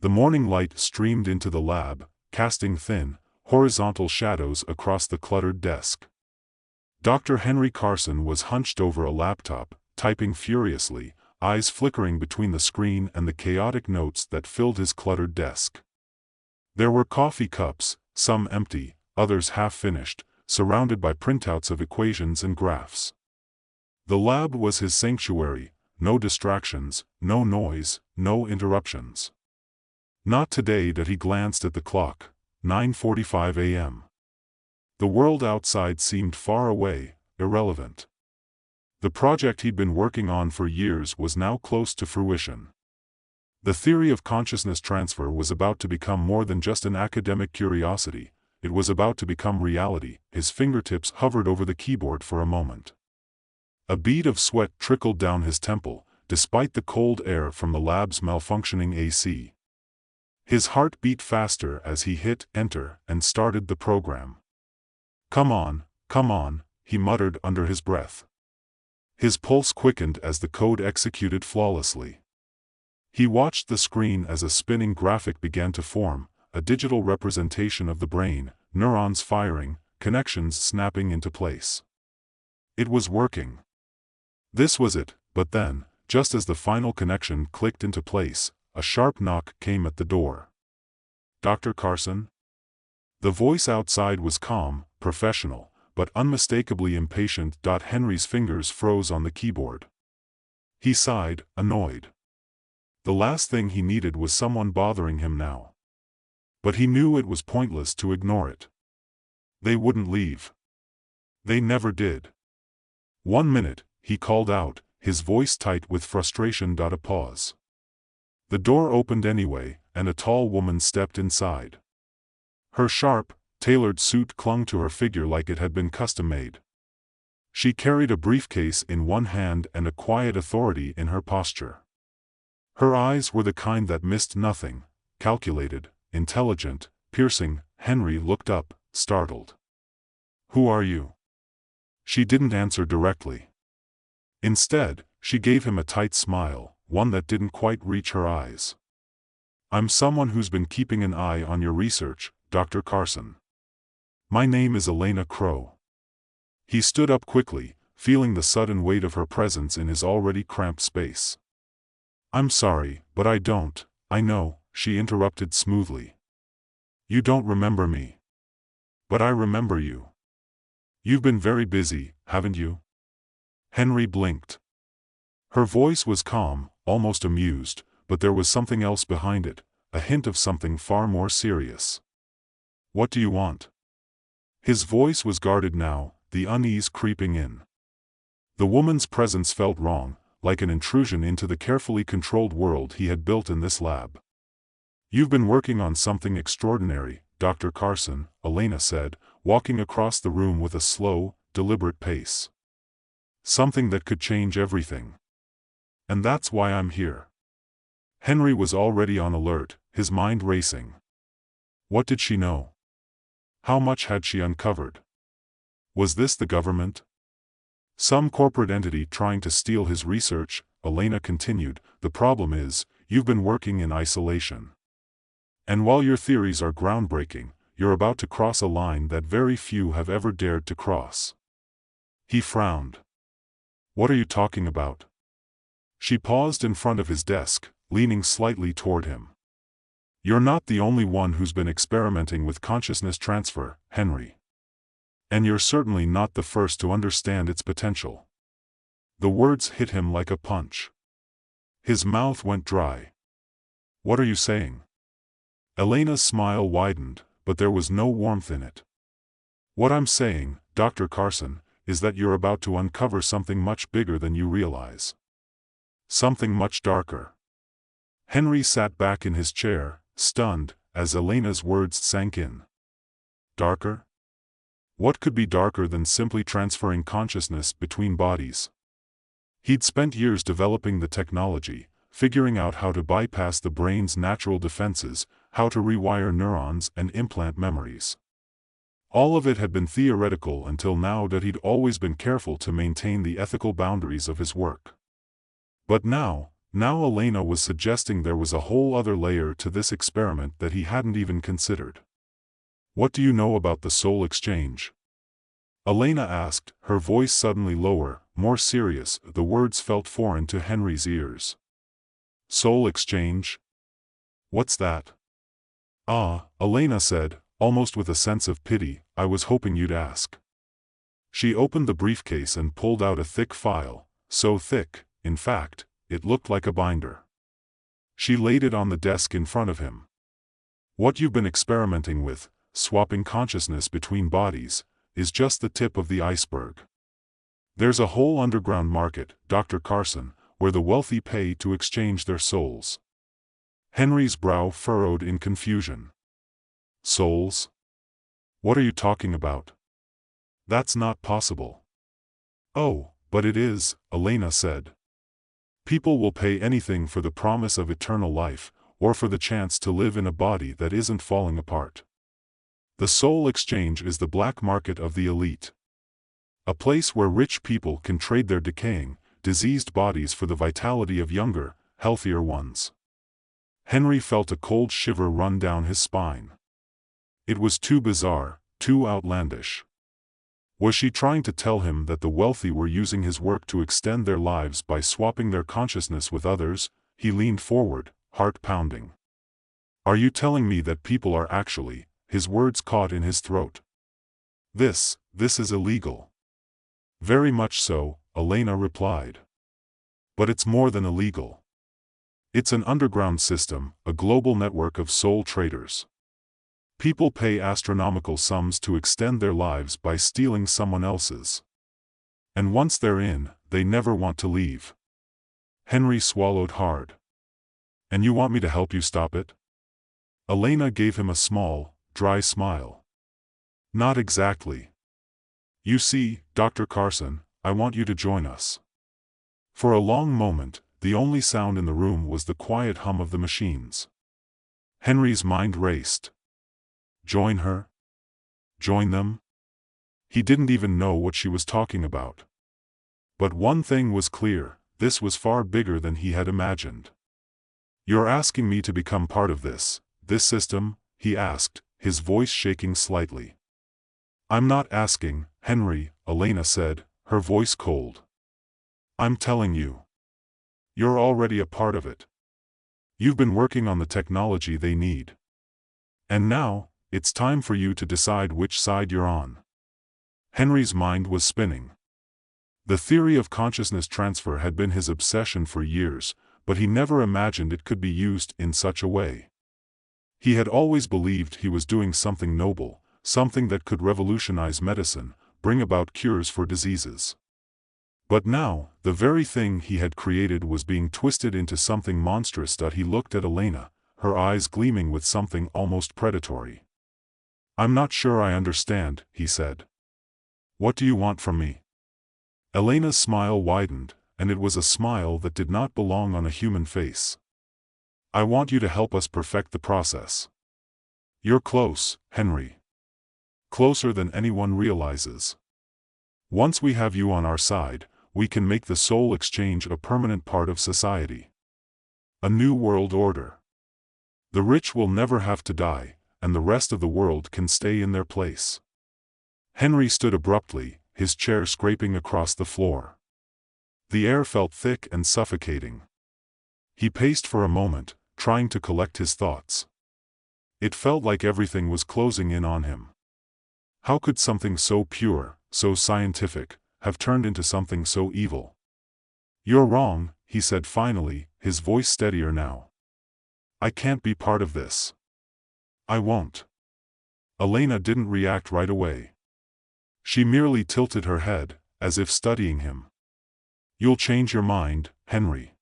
The morning light streamed into the lab, casting thin, horizontal shadows across the cluttered desk. Dr. Henry Carson was hunched over a laptop, typing furiously, eyes flickering between the screen and the chaotic notes that filled his cluttered desk. There were coffee cups, some empty, others half-finished, surrounded by printouts of equations and graphs. The lab was his sanctuary, no distractions, no noise, no interruptions. Not today that he glanced at the clock, 9:45 a.m. The world outside seemed far away, irrelevant. The project he'd been working on for years was now close to fruition. The theory of consciousness transfer was about to become more than just an academic curiosity, it was about to become reality. His fingertips hovered over the keyboard for a moment. A bead of sweat trickled down his temple, despite the cold air from the lab's malfunctioning AC. His heart beat faster as he hit enter and started the program. Come on, he muttered under his breath. His pulse quickened as the code executed flawlessly. He watched the screen as a spinning graphic began to form, a digital representation of the brain, neurons firing, connections snapping into place. It was working. This was it, but then, just as the final connection clicked into place, a sharp knock came at the door. Dr. Carson? The voice outside was calm, professional, but unmistakably impatient. Henry's fingers froze on the keyboard. He sighed, annoyed. The last thing he needed was someone bothering him now. But he knew it was pointless to ignore it. They wouldn't leave. They never did. 1 minute, he called out, his voice tight with frustration. A pause. The door opened anyway, and a tall woman stepped inside. Her sharp, tailored suit clung to her figure like it had been custom-made. She carried a briefcase in one hand and a quiet authority in her posture. Her eyes were the kind that missed nothing, calculated, intelligent, piercing. Henry looked up, startled. Who are you? She didn't answer directly. Instead, she gave him a tight smile, one that didn't quite reach her eyes. I'm someone who's been keeping an eye on your research, Dr. Carson. My name is Elena Crow. He stood up quickly, feeling the sudden weight of her presence in his already cramped space. I'm sorry, but I know, she interrupted smoothly. You don't remember me. But I remember you. You've been very busy, haven't you? Henry blinked. Her voice was calm, almost amused, but there was something else behind it, a hint of something far more serious. What do you want? His voice was guarded now, the unease creeping in. The woman's presence felt wrong, like an intrusion into the carefully controlled world he had built in this lab. You've been working on something extraordinary, Dr. Carson, Elena said, walking across the room with a slow, deliberate pace. Something that could change everything. And that's why I'm here. Henry was already on alert, his mind racing. What did she know? How much had she uncovered? Was this the government? Some corporate entity trying to steal his research? Elena continued. The problem is, you've been working in isolation. And while your theories are groundbreaking, you're about to cross a line that very few have ever dared to cross. He frowned. What are you talking about? She paused in front of his desk, leaning slightly toward him. You're not the only one who's been experimenting with consciousness transfer, Henry. And you're certainly not the first to understand its potential. The words hit him like a punch. His mouth went dry. What are you saying? Elena's smile widened, but there was no warmth in it. What I'm saying, Dr. Carson, is that you're about to uncover something much bigger than you realize. Something much darker. Henry sat back in his chair, stunned, as Elena's words sank in. Darker? What could be darker than simply transferring consciousness between bodies? He'd spent years developing the technology, figuring out how to bypass the brain's natural defenses, how to rewire neurons and implant memories. All of it had been theoretical until now that he'd always been careful to maintain the ethical boundaries of his work. But now, Now Elena was suggesting there was a whole other layer to this experiment that he hadn't even considered. What do you know about the soul exchange? Elena asked, her voice suddenly lower, more serious. The words felt foreign to Henry's ears. Soul exchange? What's that? Ah, Elena said, almost with a sense of pity, I was hoping you'd ask. She opened the briefcase and pulled out a thick file, so thick, in fact, it looked like a binder. She laid it on the desk in front of him. What you've been experimenting with, swapping consciousness between bodies, is just the tip of the iceberg. There's a whole underground market, Dr. Carson, where the wealthy pay to exchange their souls. Henry's brow furrowed in confusion. Souls? What are you talking about? That's not possible. Oh, but it is, Elena said. People will pay anything for the promise of eternal life, or for the chance to live in a body that isn't falling apart. The soul exchange is the black market of the elite. A place where rich people can trade their decaying, diseased bodies for the vitality of younger, healthier ones. Henry felt a cold shiver run down his spine. It was too bizarre, too outlandish. Was she trying to tell him that the wealthy were using his work to extend their lives by swapping their consciousness with others? He leaned forward, heart pounding. Are you telling me that people are actually, his words caught in his throat. This is illegal. Very much so, Elena replied. But it's more than illegal. It's an underground system, a global network of soul traders. People pay astronomical sums to extend their lives by stealing someone else's. And once they're in, they never want to leave. Henry swallowed hard. And you want me to help you stop it? Elena gave him a small, dry smile. Not exactly. You see, Dr. Carson, I want you to join us. For a long moment, the only sound in the room was the quiet hum of the machines. Henry's mind raced. Join her? Join them? He didn't even know what she was talking about. But one thing was clear, this was far bigger than he had imagined. You're asking me to become part of this system? He asked, his voice shaking slightly. I'm not asking, Henry, Elena said, her voice cold. I'm telling you. You're already a part of it. You've been working on the technology they need. And now, it's time for you to decide which side you're on. Henry's mind was spinning. The theory of consciousness transfer had been his obsession for years, but he never imagined it could be used in such a way. He had always believed he was doing something noble, something that could revolutionize medicine, bring about cures for diseases. But now, the very thing he had created was being twisted into something monstrous. He looked at Elena, her eyes gleaming with something almost predatory. I'm not sure I understand, he said. What do you want from me? Elena's smile widened, and it was a smile that did not belong on a human face. I want you to help us perfect the process. You're close, Henry. Closer than anyone realizes. Once we have you on our side, we can make the soul exchange a permanent part of society. A new world order. The rich will never have to die, and the rest of the world can stay in their place. Henry stood abruptly, his chair scraping across the floor. The air felt thick and suffocating. He paced for a moment, trying to collect his thoughts. It felt like everything was closing in on him. How could something so pure, so scientific, have turned into something so evil? You're wrong, he said finally, his voice steadier now. I can't be part of this. I won't. Elena didn't react right away. She merely tilted her head, as if studying him. You'll change your mind, Henry.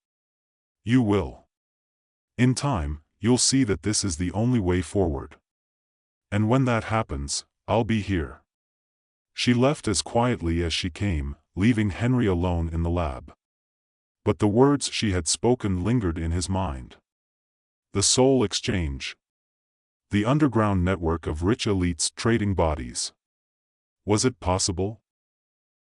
You will. In time, you'll see that this is the only way forward. And when that happens, I'll be here. She left as quietly as she came, leaving Henry alone in the lab. But the words she had spoken lingered in his mind. The soul exchange. The underground network of rich elites trading bodies. Was it possible?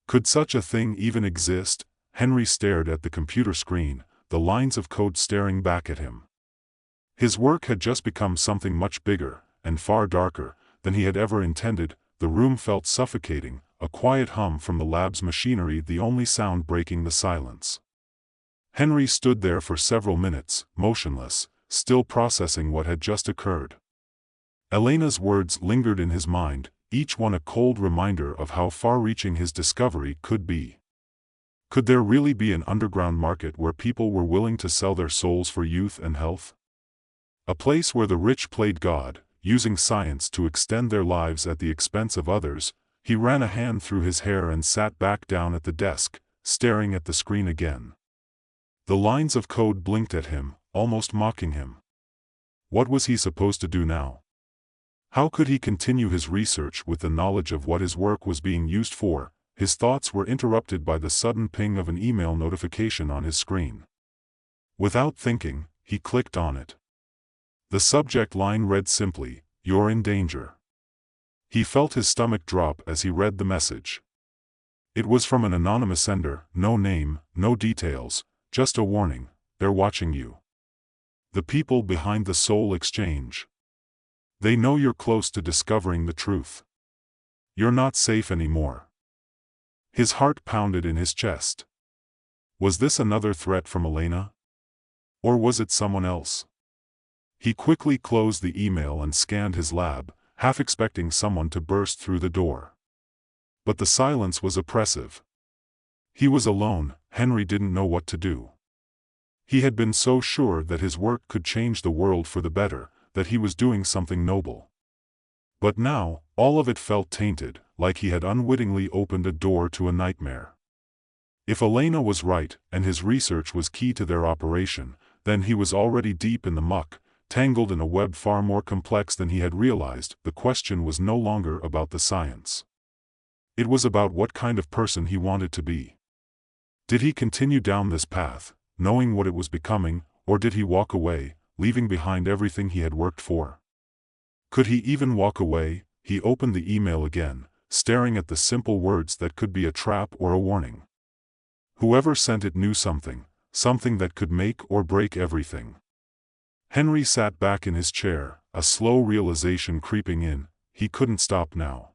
Could such a thing even exist? Henry stared at the computer screen, the lines of code staring back at him. His work had just become something much bigger, and far darker, than he had ever intended. The room felt suffocating, a quiet hum from the lab's machinery the only sound breaking the silence. Henry stood there for several minutes, motionless, still processing what had just occurred. Elena's words lingered in his mind, each one a cold reminder of how far-reaching his discovery could be. Could there really be an underground market where people were willing to sell their souls for youth and health? A place where the rich played God, using science to extend their lives at the expense of others? He ran a hand through his hair and sat back down at the desk, staring at the screen again. The lines of code blinked at him, almost mocking him. What was he supposed to do now? How could he continue his research with the knowledge of what his work was being used for? His thoughts were interrupted by the sudden ping of an email notification on his screen. Without thinking, he clicked on it. The subject line read simply, "You're in danger." He felt his stomach drop as he read the message. It was from an anonymous sender, no name, no details, just a warning: they're watching you. The people behind the Soul Exchange. They know you're close to discovering the truth. You're not safe anymore. His heart pounded in his chest. Was this another threat from Elena? Or was it someone else? He quickly closed the email and scanned his lab, half expecting someone to burst through the door. But the silence was oppressive. He was alone. Henry didn't know what to do. He had been so sure that his work could change the world for the better, that he was doing something noble. But now, all of it felt tainted, like he had unwittingly opened a door to a nightmare. If Elena was right, and his research was key to their operation, then he was already deep in the muck, tangled in a web far more complex than he had realized. The question was no longer about the science. It was about what kind of person he wanted to be. Did he continue down this path, knowing what it was becoming, or did he walk away, leaving behind everything he had worked for? Could he even walk away? He opened the email again, staring at the simple words that could be a trap or a warning. Whoever sent it knew something that could make or break everything. Henry sat back in his chair, a slow realization creeping in: he couldn't stop now.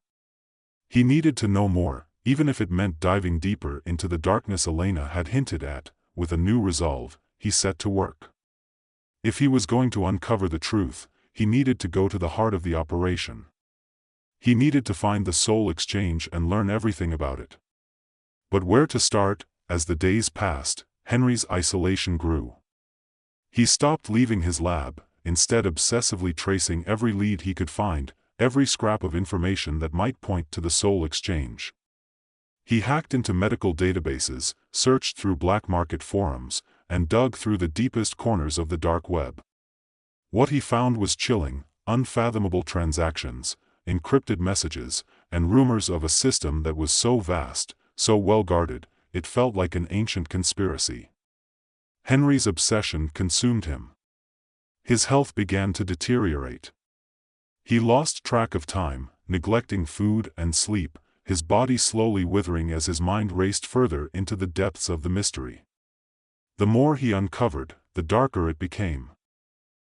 He needed to know more, even if it meant diving deeper into the darkness Elena had hinted at. With a new resolve, he set to work. If he was going to uncover the truth, he needed to go to the heart of the operation. He needed to find the Soul Exchange and learn everything about it. But where to start? As the days passed, Henry's isolation grew. He stopped leaving his lab, instead obsessively tracing every lead he could find, every scrap of information that might point to the Soul Exchange. He hacked into medical databases, searched through black market forums, and dug through the deepest corners of the dark web. What he found was chilling, unfathomable transactions, encrypted messages, and rumors of a system that was so vast, so well guarded, it felt like an ancient conspiracy. Henry's obsession consumed him. His health began to deteriorate. He lost track of time, neglecting food and sleep, his body slowly withering as his mind raced further into the depths of the mystery. The more he uncovered, the darker it became.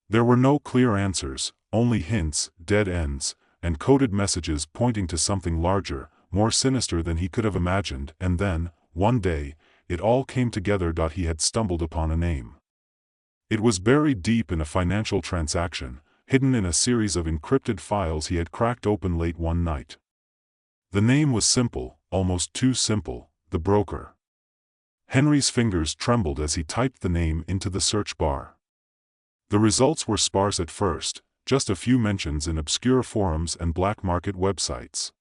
There were no clear answers, only hints, dead ends, and coded messages pointing to something larger, more sinister than he could have imagined. And then, one day, it all came together. He had stumbled upon a name. It was buried deep in a financial transaction, hidden in a series of encrypted files he had cracked open late one night. The name was simple, almost too simple: the broker. Henry's fingers trembled as he typed the name into the search bar. The results were sparse at first, just a few mentions in obscure forums and black market websites.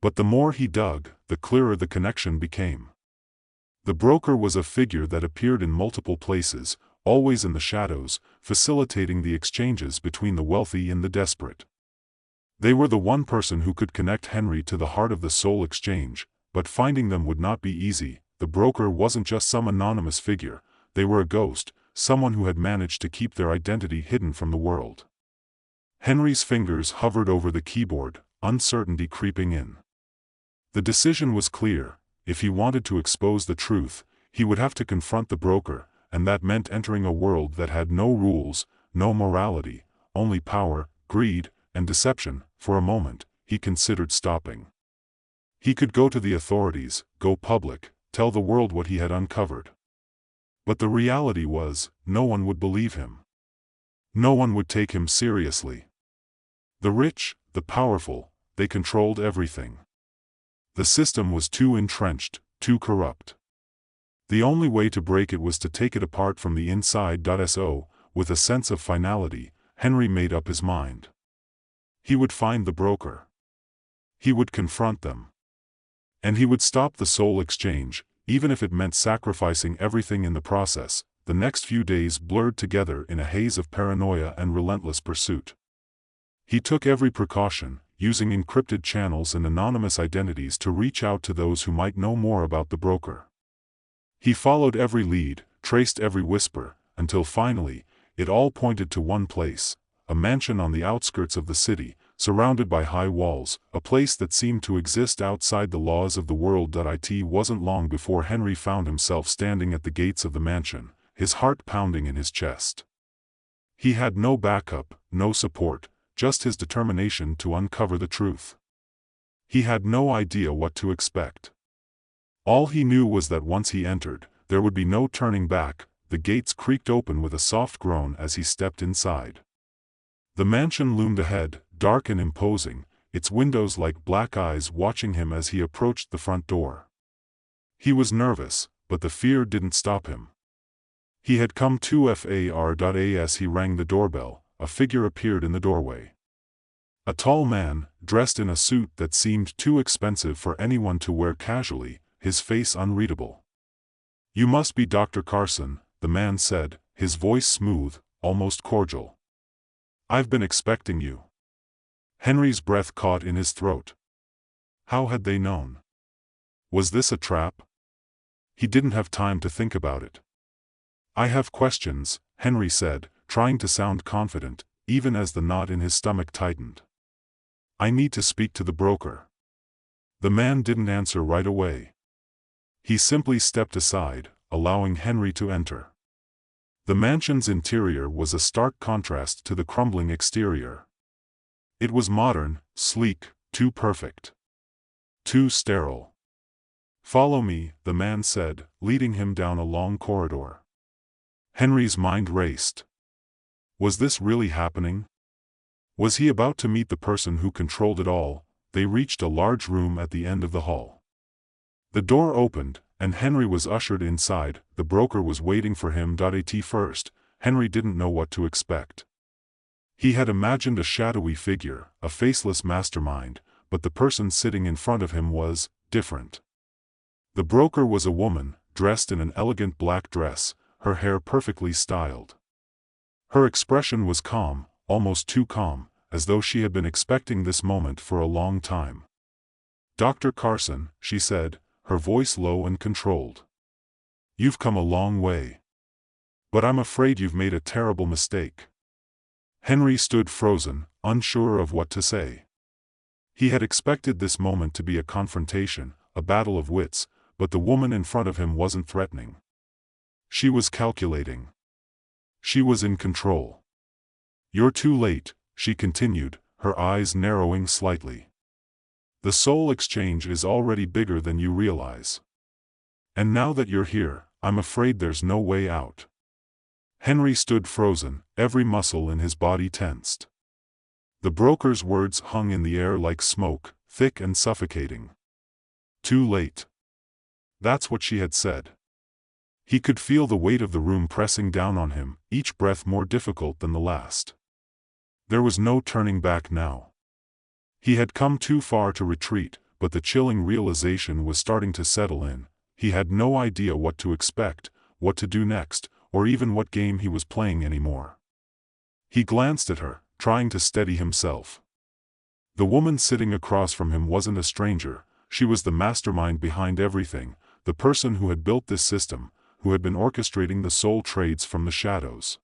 But the more he dug, the clearer the connection became. The broker was a figure that appeared in multiple places, always in the shadows, facilitating the exchanges between the wealthy and the desperate. They were the one person who could connect Henry to the heart of the Soul Exchange, but finding them would not be easy. The broker wasn't just some anonymous figure, they were a ghost, someone who had managed to keep their identity hidden from the world. Henry's fingers hovered over the keyboard, uncertainty creeping in. The decision was clear: if he wanted to expose the truth, he would have to confront the broker, and that meant entering a world that had no rules, no morality, only power, greed, and deception. For a moment, he considered stopping. He could go to the authorities, go public, tell the world what he had uncovered. But the reality was, no one would believe him. No one would take him seriously. The rich, the powerful, they controlled everything. The system was too entrenched, too corrupt. The only way to break it was to take it apart from the inside. So, with a sense of finality, Henry made up his mind. He would find the broker. He would confront them. And he would stop the soul exchange, even if it meant sacrificing everything in the process. The next few days blurred together in a haze of paranoia and relentless pursuit. He took every precaution, using encrypted channels and anonymous identities to reach out to those who might know more about the broker. He followed every lead, traced every whisper, until finally, it all pointed to one place, a mansion on the outskirts of the city, surrounded by high walls, a place that seemed to exist outside the laws of the world. It wasn't long before Henry found himself standing at the gates of the mansion, his heart pounding in his chest. He had no backup, no support, just his determination to uncover the truth. He had no idea what to expect. All he knew was that once he entered, there would be no turning back. The gates creaked open with a soft groan as he stepped inside. The mansion loomed ahead, dark and imposing, its windows like black eyes watching him as he approached the front door. He was nervous, but the fear didn't stop him. He had come too far. As he rang the doorbell, a figure appeared in the doorway. A tall man, dressed in a suit that seemed too expensive for anyone to wear casually, his face unreadable. "You must be Dr. Carson," the man said, his voice smooth, almost cordial. "I've been expecting you." Henry's breath caught in his throat. How had they known? Was this a trap? He didn't have time to think about it. "I have questions," Henry said, trying to sound confident, even as the knot in his stomach tightened. "I need to speak to the broker." The man didn't answer right away. He simply stepped aside, allowing Henry to enter. The mansion's interior was a stark contrast to the crumbling exterior. It was modern, sleek, too perfect. Too sterile. "Follow me," the man said, leading him down a long corridor. Henry's mind raced. Was this really happening? Was he about to meet the person who controlled it all? They reached a large room at the end of the hall. The door opened, and Henry was ushered inside. The broker was waiting for him. At first, Henry didn't know what to expect. He had imagined a shadowy figure, a faceless mastermind, but the person sitting in front of him was different. The broker was a woman, dressed in an elegant black dress, her hair perfectly styled. Her expression was calm, almost too calm, as though she had been expecting this moment for a long time. "Dr. Carson," she said, her voice low and controlled. "You've come a long way. But I'm afraid you've made a terrible mistake." Henry stood frozen, unsure of what to say. He had expected this moment to be a confrontation, a battle of wits, but the woman in front of him wasn't threatening. She was calculating. She was in control. "You're too late," she continued, her eyes narrowing slightly. "The soul exchange is already bigger than you realize. And now that you're here, I'm afraid there's no way out." Henry stood frozen, every muscle in his body tensed. The broker's words hung in the air like smoke, thick and suffocating. Too late. That's what she had said. He could feel the weight of the room pressing down on him, each breath more difficult than the last. There was no turning back now. He had come too far to retreat, but the chilling realization was starting to settle in. He had no idea what to expect, what to do next, or even what game he was playing anymore. He glanced at her, trying to steady himself. The woman sitting across from him wasn't a stranger. She was the mastermind behind everything, the person who had built this system, who had been orchestrating the soul trades from the shadows.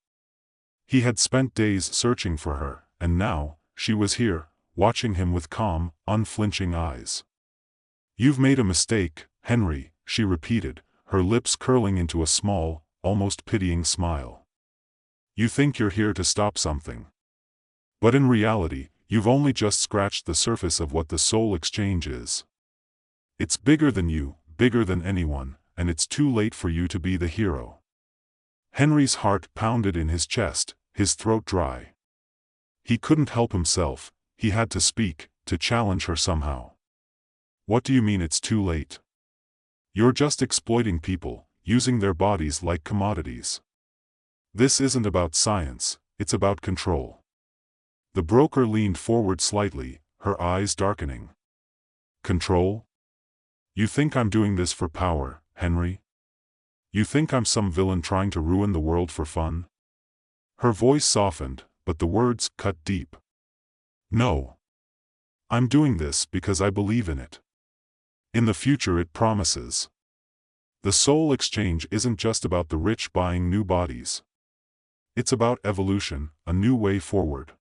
He had spent days searching for her, and now, she was here, watching him with calm, unflinching eyes. "You've made a mistake, Henry," she repeated, her lips curling into a small, almost pitying smile. You think you're here to stop something. But in reality, you've only just scratched the surface of what the soul exchange is. It's bigger than you, bigger than anyone, and it's too late for you to be the hero. Henry's heart pounded in his chest, his throat dry. He couldn't help himself, he had to speak, to challenge her somehow. What do you mean it's too late? You're just exploiting people, using their bodies like commodities. This isn't about science, it's about control. The broker leaned forward slightly, her eyes darkening. Control? You think I'm doing this for power, Henry? You think I'm some villain trying to ruin the world for fun? Her voice softened, but the words cut deep. No. I'm doing this because I believe in it. In the future it promises. The soul exchange isn't just about the rich buying new bodies. It's about evolution, a new way forward.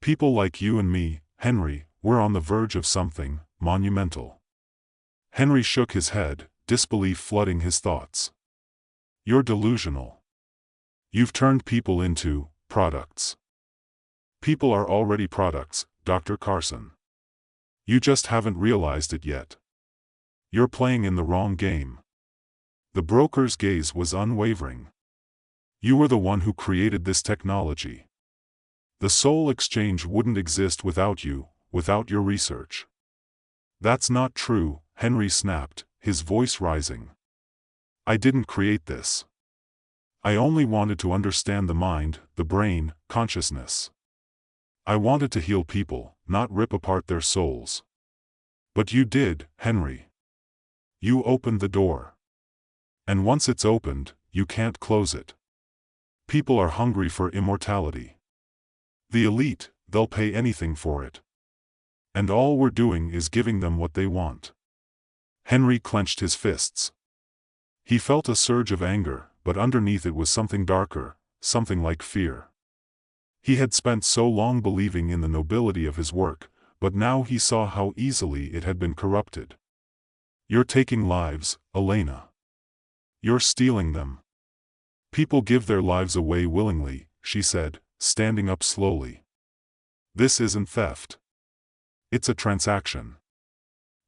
People like you and me, Henry, we're on the verge of something monumental. Henry shook his head, disbelief flooding his thoughts. You're delusional. You've turned people into products. People are already products, Dr. Carson. You just haven't realized it yet. You're playing in the wrong game. The broker's gaze was unwavering. You were the one who created this technology. The soul exchange wouldn't exist without you, without your research. That's not true, Henry snapped, his voice rising. I didn't create this. I only wanted to understand the mind, the brain, consciousness. I wanted to heal people, not rip apart their souls. But you did, Henry. You opened the door. And once it's opened, you can't close it. People are hungry for immortality. The elite, they'll pay anything for it. And all we're doing is giving them what they want. Henry clenched his fists. He felt a surge of anger, but underneath it was something darker, something like fear. He had spent so long believing in the nobility of his work, but now he saw how easily it had been corrupted. You're taking lives, Elena. You're stealing them. People give their lives away willingly, she said, standing up slowly. This isn't theft. It's a transaction.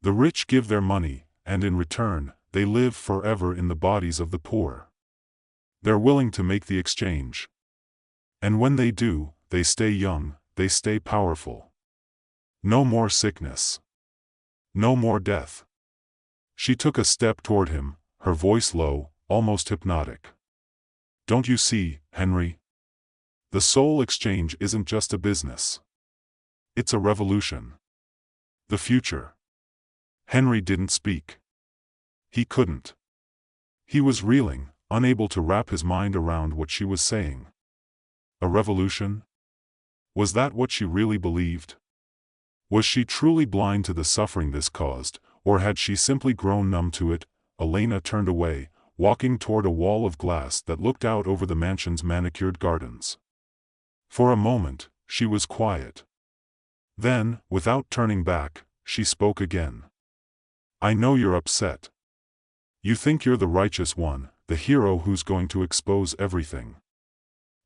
The rich give their money, and in return, they live forever in the bodies of the poor. They're willing to make the exchange. And when they do, they stay young, they stay powerful. No more sickness. No more death. She took a step toward him, her voice low, almost hypnotic. Don't you see, Henry? The soul exchange isn't just a business. It's a revolution. The future. Henry didn't speak. He couldn't. He was reeling, unable to wrap his mind around what she was saying. A revolution? Was that what she really believed? Was she truly blind to the suffering this caused, or had she simply grown numb to it? Elena turned away, walking toward a wall of glass that looked out over the mansion's manicured gardens. For a moment, she was quiet. Then, without turning back, she spoke again. I know you're upset. You think you're the righteous one, the hero who's going to expose everything.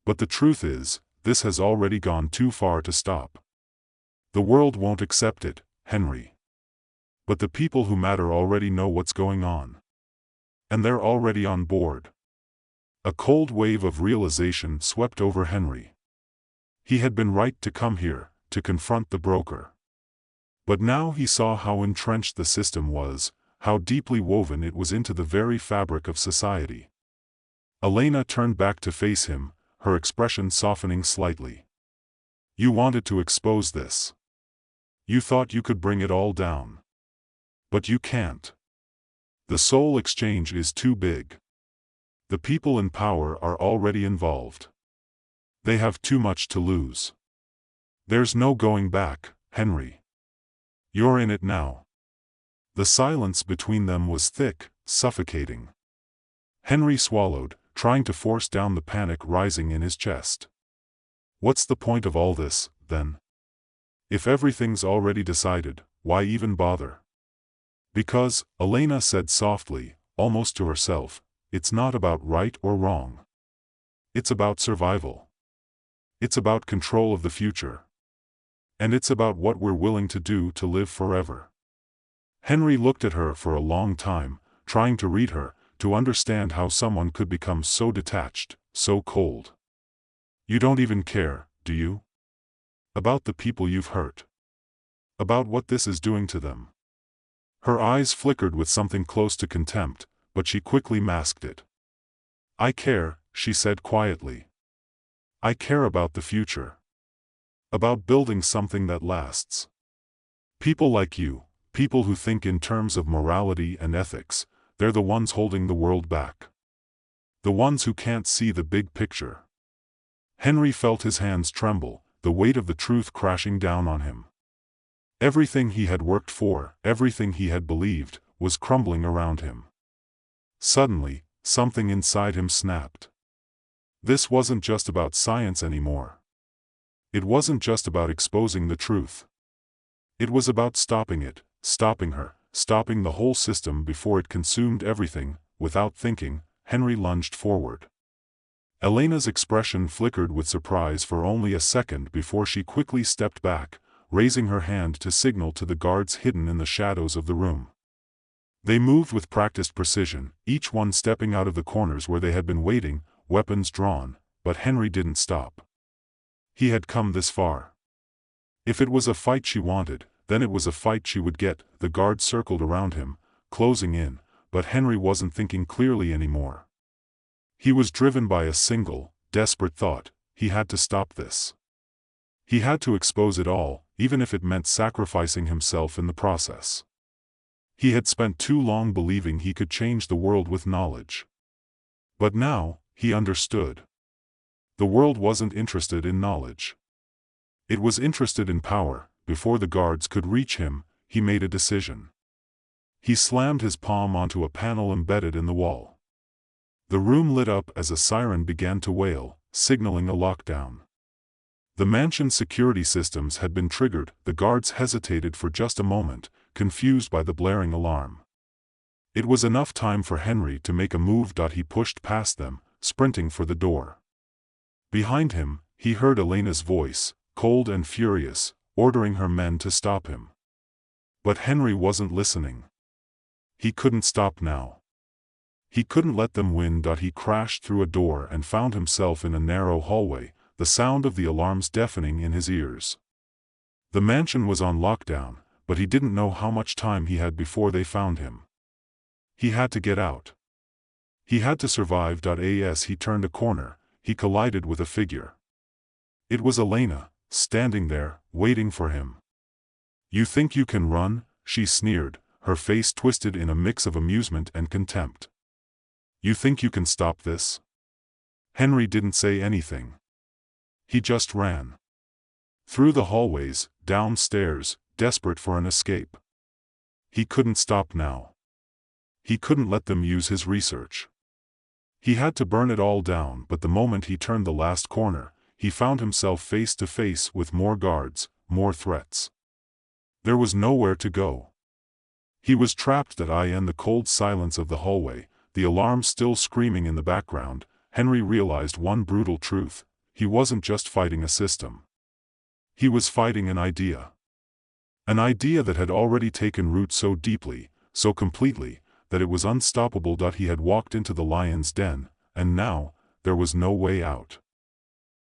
But the truth is, this has already gone too far to stop. The world won't accept it, Henry. But the people who matter already know what's going on. And they're already on board. A cold wave of realization swept over Henry. He had been right to come here, to confront the broker. But now he saw how entrenched the system was, how deeply woven it was into the very fabric of society. Elena turned back to face him, her expression softening slightly. You wanted to expose this. You thought you could bring it all down. But you can't. The soul exchange is too big. The people in power are already involved. They have too much to lose. There's no going back, Henry. You're in it now. The silence between them was thick, suffocating. Henry swallowed, trying to force down the panic rising in his chest. What's the point of all this, then? If everything's already decided, why even bother? Because, Elena said softly, almost to herself, it's not about right or wrong. It's about survival. It's about control of the future. And it's about what we're willing to do to live forever. Henry looked at her for a long time, trying to read her, to understand how someone could become so detached, so cold. You don't even care, do you? About the people you've hurt. About what this is doing to them. Her eyes flickered with something close to contempt, but she quickly masked it. I care, she said quietly. I care about the future. About building something that lasts. People like you, people who think in terms of morality and ethics, they're the ones holding the world back. The ones who can't see the big picture. Henry felt his hands tremble, the weight of the truth crashing down on him. Everything he had worked for, everything he had believed, was crumbling around him. Suddenly, something inside him snapped. This wasn't just about science anymore. It wasn't just about exposing the truth. It was about stopping it, stopping her, stopping the whole system before it consumed everything. Without thinking, Henry lunged forward. Elena's expression flickered with surprise for only a second before she quickly stepped back, raising her hand to signal to the guards hidden in the shadows of the room. They moved with practiced precision, each one stepping out of the corners where they had been waiting, weapons drawn, but Henry didn't stop. He had come this far. If it was a fight she wanted, then it was a fight she would get. The guards circled around him, closing in, but Henry wasn't thinking clearly anymore. He was driven by a single, desperate thought: he had to stop this. He had to expose it all, even if it meant sacrificing himself in the process. He had spent too long believing he could change the world with knowledge. But now, he understood. The world wasn't interested in knowledge. It was interested in power. Before the guards could reach him, he made a decision. He slammed his palm onto a panel embedded in the wall. The room lit up as a siren began to wail, signaling a lockdown. The mansion's security systems had been triggered. The guards hesitated for just a moment, confused by the blaring alarm. It was enough time for Henry to make a move. He pushed past them, sprinting for the door. Behind him, he heard Elena's voice, cold and furious, ordering her men to stop him. But Henry wasn't listening. He couldn't stop now. He couldn't let them win. He crashed through a door and found himself in a narrow hallway, the sound of the alarms deafening in his ears. The mansion was on lockdown, but he didn't know how much time he had before they found him. He had to get out. He had to survive. As he turned a corner, he collided with a figure. It was Elena, standing there, waiting for him. You think you can run? She sneered, her face twisted in a mix of amusement and contempt. You think you can stop this? Henry didn't say anything. He just ran. Through the hallways, downstairs, desperate for an escape. He couldn't stop now. He couldn't let them use his research. He had to burn it all down. But the moment he turned the last corner, he found himself face to face with more guards, more threats. There was nowhere to go. He was trapped in the cold silence of the hallway, the alarm still screaming in the background. Henry realized one brutal truth: he wasn't just fighting a system. He was fighting an idea. An idea that had already taken root so deeply, so completely, that it was unstoppable. He had walked into the lion's den, and now, there was no way out.